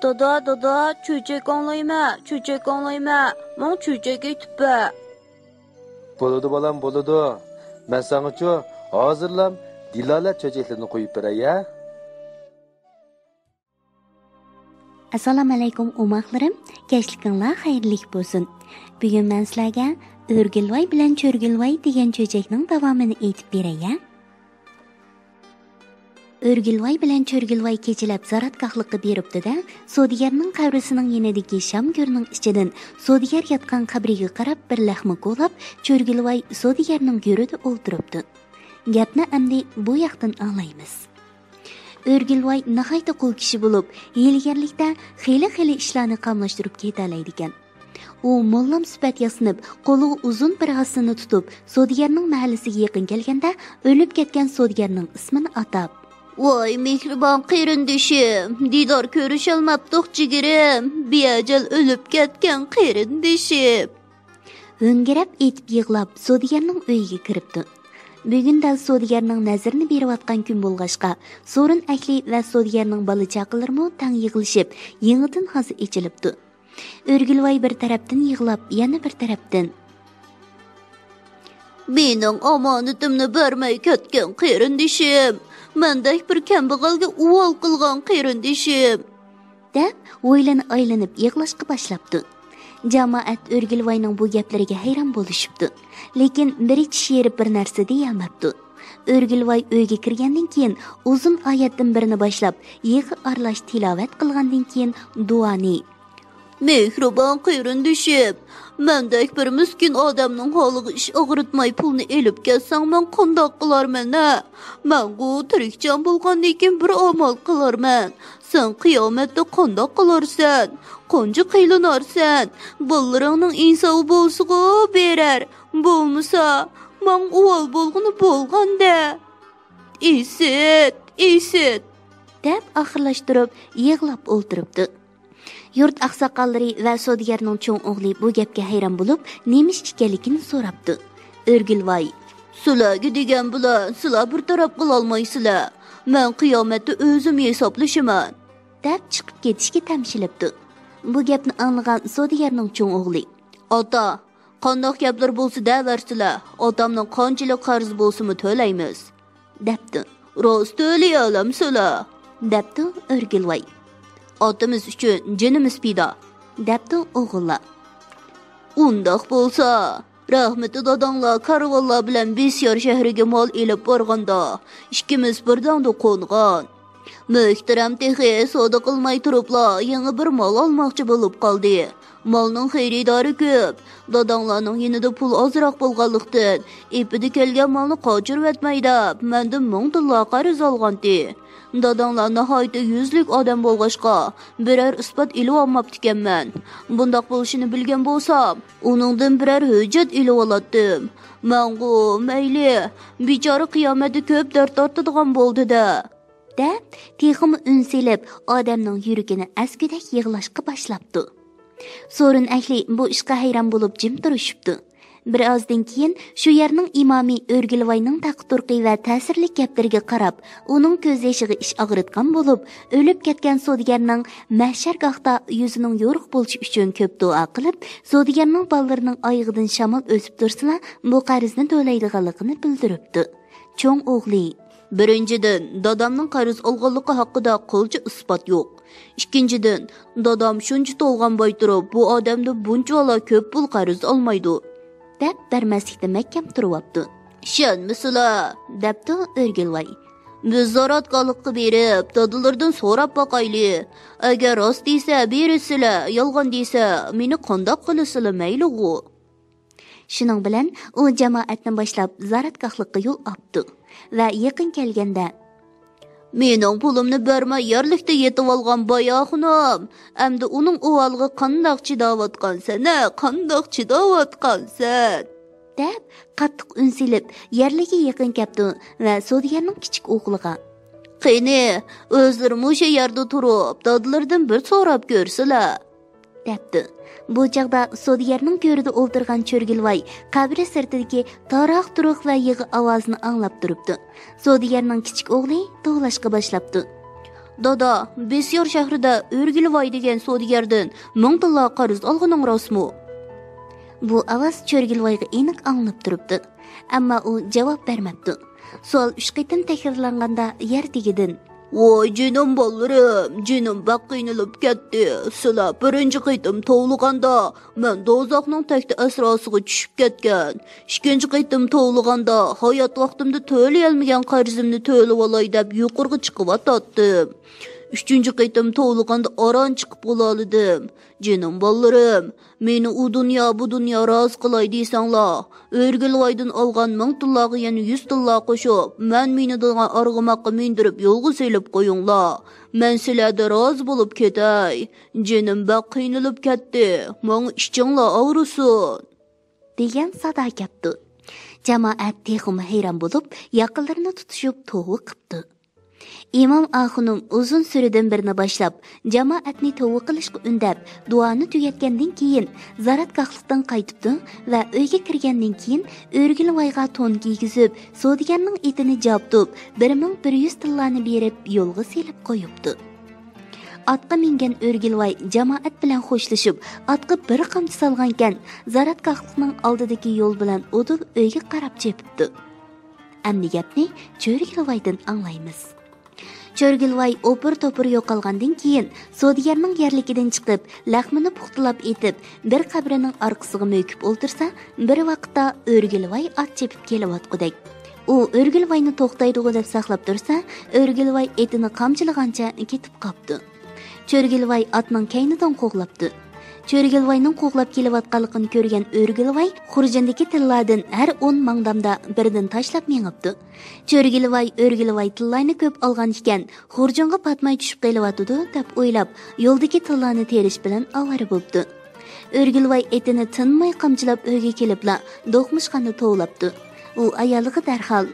Dada, çöçek anlayma. Mon çöçek etip. Boludu balam, boludu. Ben sana hazırlam, Dilalet çöçeklerini koyup beray ya. Assalamu alaykum umaqlarim. Kechlikinglar xayrlik bo'lsin. Bugun men sizlarga O'rgilvoy bilan Cho'rgilvoy degan cho'chakning davomini aytib beray. O'rgilvoy bilan Cho'rgilvoy kechalab zaratgohlikka beribdi-da, Sodigarning qabrisining yanidagi sham go'rning ichidan Sodigar yotgan qabriga qarab bir lahma qo'lab, Cho'rgilvoy Sodigarning go'rida o'ltiribdi. Gapni endi bu yoqdan anglaymiz. O'rgilvoy nihoyatda qo'l kishi bo'lib, hiylagarlikda xeyli ishlarni qamlashtirib ketalaydi ekan. U mollam sifat yasinib, qo'liga uzun bir g'assini tutib, Sodigarning mahallasiga yaqin kelganda, o'lib ketgan Sodigarning ismini atab, "Voy mehribon qarindishim, didor ko'risholmabdiq jigirim, beajal o'lib ketgan qarindishim" Ho'ngirab aytib yig'lab Sodigarning uyiga kiribdi. Bugunda Sodigarning nazarini berayotgan kun bo'lg'ashqa, So'rin ahli va Sodigarning bola chaqalarimi tang yig'ilishib, yangidan hazi ichilibdi. O'rgilvoy bir tarafdan yig'lab, yana bir tarafdan "Mening omonatimni bermay ketgan qarindishim, mendek bir kambag'alga uvol qilgan qarindishim" deb o'ylanib aylanib yig'lashga boshlabdi. Jamoat O'rgilvoyning bu gaplariga hayron bo'lishibdi, lekin bir tish yerib bir narsa deyolmabdi. O'rgilvoy uyga kirgandan keyin uzun oyatdan birini boshlab, yig'i aralash tilovat qilgandan keyin duoni "Mehribon qarindishim, mendek bir miskin odamning holiga ish og'ritmay pulni elib kelsang, men qandoq qilarman? Mengu tirikjon bo'lgandan keyin bir amal qilarman. Sen qiyomatda qandoq qilarsan? Qancha qiylanarsan? Bolaringning insovi bo'lsa berar, bo'lmasa men o'g'il bo'lgani bo'lganda. Isit deb oxirlashtirib yig'lab o'ltiribdi. Yurt aqsoqollari va Sodigarning cho'ng o'g'li bu gapga hayron bo'lib, nemish ekanligini so'rabdi. O'rgilvoy: "Sizlarga degan bilan sizlar bir taraf qila olmaysizlar. Men qiyomatda o'zim hisoblashaman" deb chiqib ketishga tamshilibdi. Bu gapni anglagan Sodigarning cho'ng o'g'li: "Ota, qandoq gaplar bo'lsa da'varsizlar, otamning qanchalik qarzi bo'lsa-mu to'laymiz" debdi. "Rost to'lay olamsizlar" debdi O'rgilvoy. "Otimiz uchun jinimiz pido" debdi o'g'illar. "Undoq bo'lsa, rahmati dadanglar karvonlar bilan Besyor shahriga mol elib borganda, ikkimiz birdanda qo'ngan. Muhtaram tehi savdo qilmay turiblar, yangi bir mol olmoqchi bo'lib qoldi. Molning xaridori ko'p. Dadanglarning yanida pul ozroq bo'lganlikdan, ipida kelgan molni qochirib etmaydi. Mendan 1000 dollar qarz olgandi. Dadanglar nihoyatda yuzlik odam bo'lg'ashqa, biror isbot ilib olmabdi ekanman. Bundoq bo'lishini bilgan bo'lsam, uningdan biror hujjat ilib olatdim. Mengu mayli, bechora qiyomatda ko'p dard tortadigan bo'ldi-da" deb texim unsilib odamning yuragini askudak yig'lashga boshlabdi. So'rin ahli bu ishga hayron bo'lib jim turishibdi. Bir ozdan keyin shu yerning imomi O'rgilvoyning taqturqi va ta'sirli gaplariga qarab, uning ko'z yoshiga ish og'ritgan bo'lib, o'lib ketgan Sodigarning mahshargohda yuzining yo'riq bo'lishi uchun ko'p duo qilib, Sodigarning bolalarining oyog'idan shamol o'sib tursa, bu qarzni to'laydiganligini bildiribdi. Cho'ng o'g'li: "Birinchidan, dadamning qarz olganligi haqida qilcha isbot yo'q. Ikkinchidan, dadam shuncha to'lg'an boy turib, bu odamda buncha ko'p pul qarz olmaydi" deb bermaslikda mahkam turibdi. "Ishonmisizlar?" debdi O'rgilvoy. "Biz zaratgohlikka berib, dadalardan so'rab boqayli. Agar rost desa berisizlar, yolg'on desa meni qandoq qilasizlar mayli-ku." Shuning bilan u jamoatni boshlab zaratgohlikka yo'l oldi va yaqin kelganda: "Mening pulimni bermay yerlikda yetib olgan boyoxonim, endi uning o'g'liga qandoq chidayotgansan deb qattiq unsilib yerlikka yaqin keldi va Sodigarning kichik o'g'liga: "Qani, o'zlarim o'sha yerda turib, dadlardan bir so'rab ko'rsinlar" debdi. Bu chaqda Sodigarning ko'rida o'ltirgan Cho'rgilvoy qabri sirtidagi taroq turuq va yig'i ovozini anglab turibdi. Sodigarning kichik o'g'li to'g'lashga boshlabdi. Dada, Besyor shahrida O'rgilvoy degan savdogardan 1000 tilla qarz olganing rostmi? Bu ovoz Cho'rgilvoyga aniq anglab turibdi, ammo u javob bermabdi. Savol 3 qitim takrorlanganda yer tegidan Voy jinim bolalarım, jinim bak qiynalib ketdi. Sizlar birinchi qitim tovluganda men dozoqning takti asrosiga tushib ketgan. Ikkinchi qitim tovluganda hayot vaqtimda to'layolmagan qarzimni to'lab olay deb yuqorga chiqib o'tdim. Üçüncü qitim tovluganda aran chiqib qoldim. Jinim bolalarım, meni u dunyo bu dunyo rozi qilay deysanglar, O'rgilvoydan olgan 1000 tillaga yana 100 tilla qo'shib, men meni degan arg'umoqqa mindirib yo'lga selib qo'yinglar. Men sizlarda rozi bo'lib ketay. Jinim baq qiynalib ketdi. Menga ishinglar og'risin. degan sado ketdi. Jamoat texmi hayron bo'lib, yaqinlarini tutishib to'g'ri qipti. İmam Axunum uzun süredən birini başlap, cemaatni to'g'ri qilishga undab, duoni tugatgandan keyin zaratgohlikdan qaytibdi va uyga kirgandan keyin O'rgilvoyga to'n kiygizib, savdogarning etini jabtib, 1100 tillani berib, yo'lga selib qo'yibdi. Atqa mingan O'rgilvoy jamoat bilan xo'shlashib, atqa bir qamchi salgankan, zaratgohlikning oldidagi yo'l bilan o'tib uyga qarab chepibdi. Amni gapni O'rgilvoydan anglaymiz. Cho'rgilvoy o'pir-to'pir yo'qolgandan keyin savdogarning yerligidan chiqib, laxmini puxtalab etib, bir qabrining orqasiga mo'kib o'ltirsa, bir vaqtda O'rgilvoy ot chepib kelayotgudek. U O'rgilvoyni to'xtaydi deb saqlab tursa, O'rgilvoy etini qamchilagancha ketib qopdi. Cho'rgilvoy otning kaynidan qo'g'labdi. Cho'rgilvoyning qo'g'lab kelayotganligini ko'rgan O'rgilvoy xurjindagi tillardan har 10 mangdamda biridan tashlab mengibdi. Cho'rgilvoy O'rgilvoy tillarni ko'p olgan ekan, xurjinga patmay tushib qelyotdi deb o'ylab, yo'ldagi tillarni terish bilan avara bo'ldi. O'rgilvoy etini tinmay qamchilab uyga kelibla, do'qmishqanni tovlabdi. U ayoliga darhol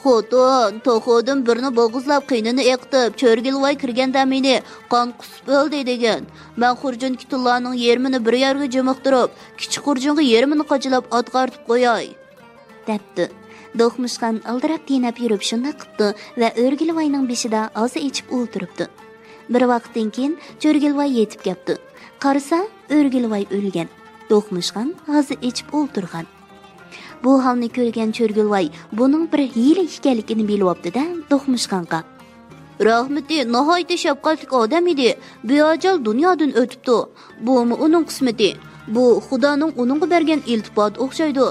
Xotin, to'xodim birini bo'g'izlab qiynini eqtib, Cho'rgilvoy kirganda meni qon qusib o'ldi degan. Men xurjin kitullarning yermini bir yerga jimiqtirib, kichik xurjinga yermini qochilab otqartib qo'yay, debdi. Do'qmishqan aldirab tenab yurib shunda qipti va O'rgilvoyning beshida ozi ichib o'ltiribdi. Bir vaqtdan keyin Cho'rgilvoy yetib kelibdi. Qarasa, O'rgilvoy o'lgan. Do'qmishqan ozi ichib o'ltirgan. Bu halni ko'rgan Cho'rgilvoy buning bir hiyla ekanligini bilibdi-da, Do'qmishqanqa. Rahmeti nihoyatda shafqatli odam edi. Beajal dunyodan o'tibdi. Bu uning qismati. Bu Xudoning uningga bergan iltifot o'xshaydi.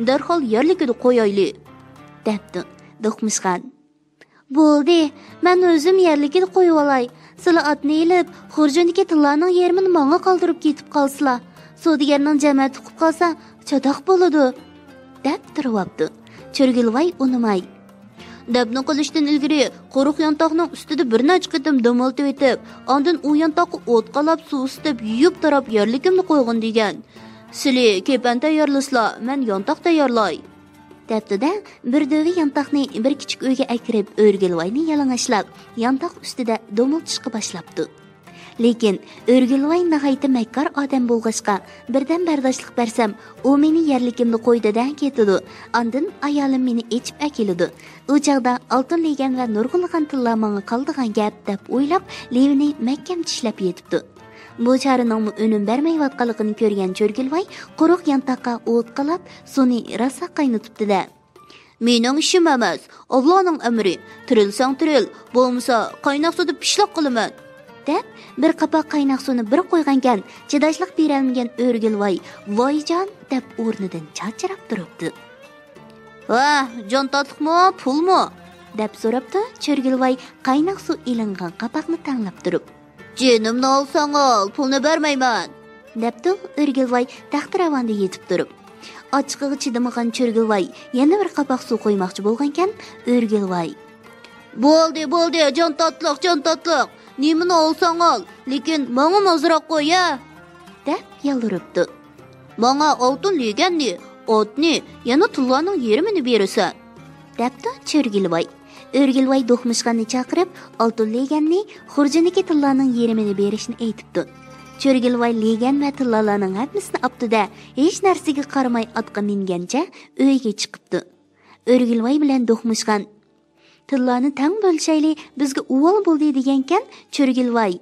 Darhol yerligida qo'yayli, debdi Do'qmishqan. Bo'ldi, men o'zim yerligida qo'yib olay. Sizlar otni ilib, xurjindagi tillarning yermini menga qoldirib ketib qolsizlar. Savdogarning jamoati qilib qolsa, chadoq bo'ladi, deb turibdi. Cho'rgilvoy unimay. Dabni qilishdan ilgari quruq yantoqning ustida bir necha qitim do'miltib etib, ondan u yantoqni o't qalab suv isitib, yuyib tarab yerligimni qo'yg'in degan. Sizlar kepan tayyorlasizlar, men yantoq tayyorlay, debdi-da, bir do'vi yantoqni bir kichik uyga akirib, O'rgilvoyni yalangashlab, yantoq ustida do'miltishga boshlabdi. Lekin O'rgilvoy nihoyatda makkor odam bo'lg'achqa, birdan bardoshlik bersam, u meni yerligimni qo'ydi-da ketdi. Ondan ayolim meni echib akildi. U chaqda oltin legan va nurg'unlagan tilla menga qoldigan gap deb o'ylab, levini mahkam tishlab yetibdi. Bu charining unum bermayotganligini ko'rgan Cho'rgilvoy quruq yantoqqa o't qalab, suvni rosa qaynatibdi-da. Mening ishim emas, Allohning amri. Tirilsang tiril, bo'lmasa qaynoq suvda pishloq qilaman, deb bir qapoq qaynoq suvni bir qo'ygangan, chidashlik berolmagan O'rgilvoy voyjon deb o'rnidan charchirab turibdi. "Va, jon tatliqmi, pulmi?" deb so'rabdi Cho'rgilvoy qaynoq suv ilingan qapoqni tanlab turib. "Jinimni olsang ol, pulni bermayman", debdi O'rgilvoy taxtiravonda yetib turib. Ochiqig'i chidamagan Cho'rgilvoy yana bir qapoq suv qo'ymoqchi bo'lgankan, O'rgilvoy Bo'ldi, jon tatliq. Nimani olsang ol, lekin menga ozroq qo'y-ya, deb yaluribdi. Menga oltin leganni, otni, yana tillarning yerimini berasan, debdi Cho'rgilvoy. O'rgilvoy Do'qmishqanni chaqirib, oltin leganni, xurjindagi tillarning yerimini berishni aytibdi. Cho'rgilvoy legan va tillarning hammasini oldi-da, hech narsaga qaramay otga mingancha uyga chiqibdi. O'rgilvoy bilan Do'qmishqan tillarni tang bo'lishayli bizga uvol bo'ldi degankan Cho'rgilvoy.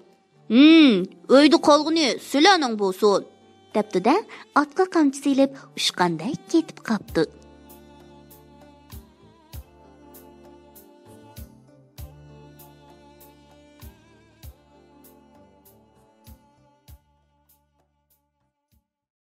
Uyda qolg'ini sizlarning bo'lsin. Debdi-da, otga qamchi silib ushqanday ketib qopti.